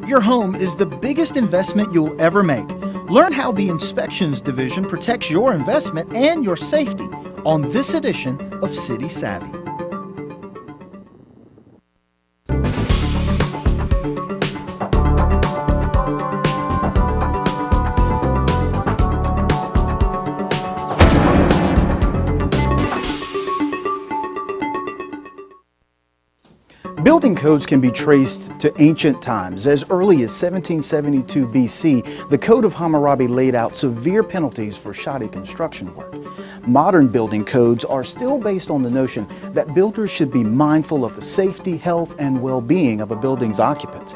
Your home is the biggest investment you'll ever make. Learn how the Inspections Division protects your investment and your safety on this edition of City Savvy. Building codes can be traced to ancient times. As early as 1772 BC, the Code of Hammurabi laid out severe penalties for shoddy construction work. Modern building codes are still based on the notion that builders should be mindful of the safety, health, and well-being of a building's occupants.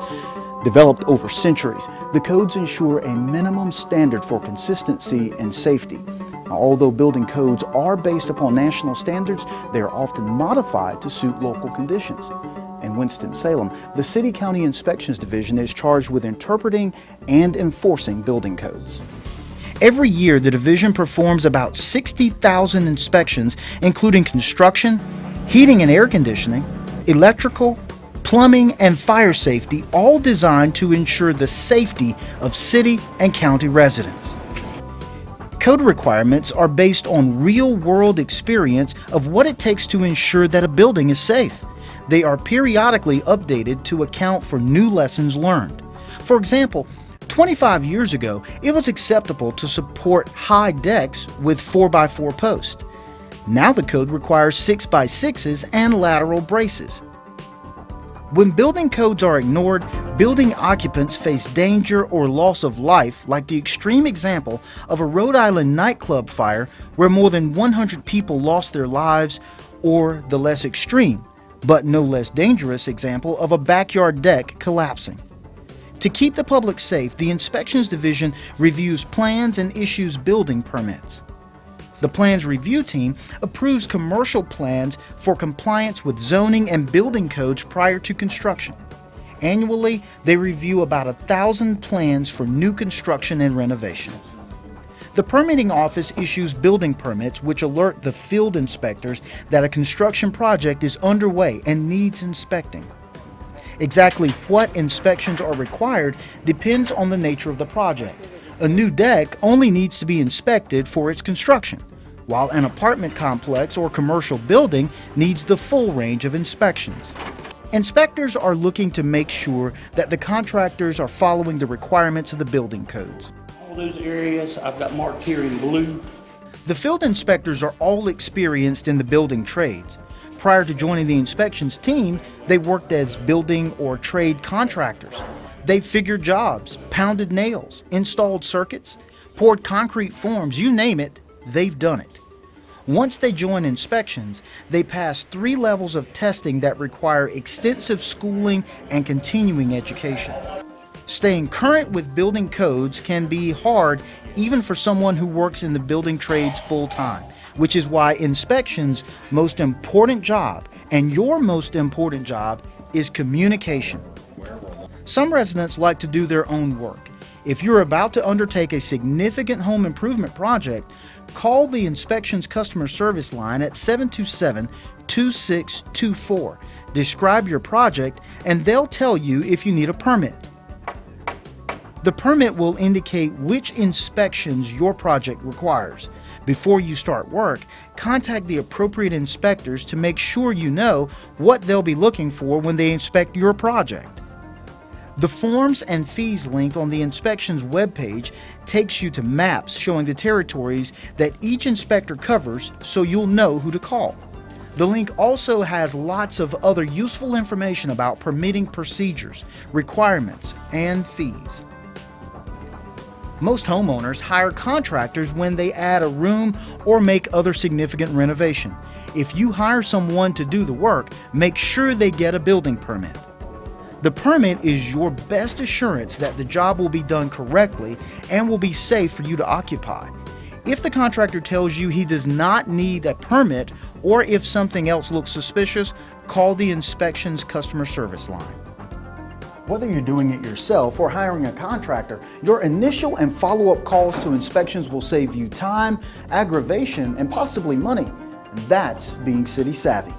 Developed over centuries, the codes ensure a minimum standard for consistency and safety. Now, although building codes are based upon national standards, they are often modified to suit local conditions. In Winston-Salem, the City County Inspections Division is charged with interpreting and enforcing building codes. Every year, the division performs about 60,000 inspections, including construction, heating and air conditioning, electrical, plumbing, and fire safety, all designed to ensure the safety of city and county residents. Code requirements are based on real-world experience of what it takes to ensure that a building is safe. They are periodically updated to account for new lessons learned. For example, 25 years ago, it was acceptable to support high decks with 4x4 posts. Now the code requires 6x6s and lateral braces. When building codes are ignored, building occupants face danger or loss of life, like the extreme example of a Rhode Island nightclub fire where more than 100 people lost their lives, or the less extreme, but no less dangerous example of a backyard deck collapsing. To keep the public safe, the Inspections Division reviews plans and issues building permits. The Plans Review Team approves commercial plans for compliance with zoning and building codes prior to construction. Annually, they review about 1,000 plans for new construction and renovation. The permitting office issues building permits which alert the field inspectors that a construction project is underway and needs inspecting. Exactly what inspections are required depends on the nature of the project. A new deck only needs to be inspected for its construction, while an apartment complex or commercial building needs the full range of inspections. Inspectors are looking to make sure that the contractors are following the requirements of the building codes. All those areas I've got marked here in blue. The field inspectors are all experienced in the building trades. Prior to joining the inspections team, they worked as building or trade contractors. They figured jobs, pounded nails, installed circuits, poured concrete forms, you name it, they've done it. Once they join inspections, they pass 3 levels of testing that require extensive schooling and continuing education. Staying current with building codes can be hard even for someone who works in the building trades full-time, which is why inspections' most important job, and your most important job, is communication. Some residents like to do their own work. If you're about to undertake a significant home improvement project, call the Inspections Customer Service line at 727-2624. Describe your project and they'll tell you if you need a permit. The permit will indicate which inspections your project requires. Before you start work, contact the appropriate inspectors to make sure you know what they'll be looking for when they inspect your project. The Forms and Fees link on the inspections webpage takes you to maps showing the territories that each inspector covers, so you'll know who to call. The link also has lots of other useful information about permitting procedures, requirements, and fees. Most homeowners hire contractors when they add a room or make other significant renovation. If you hire someone to do the work, make sure they get a building permit. The permit is your best assurance that the job will be done correctly and will be safe for you to occupy. If the contractor tells you he does not need a permit, or if something else looks suspicious, call the Inspections Customer Service line. Whether you're doing it yourself or hiring a contractor, your initial and follow-up calls to inspections will save you time, aggravation, and possibly money. And that's being city savvy.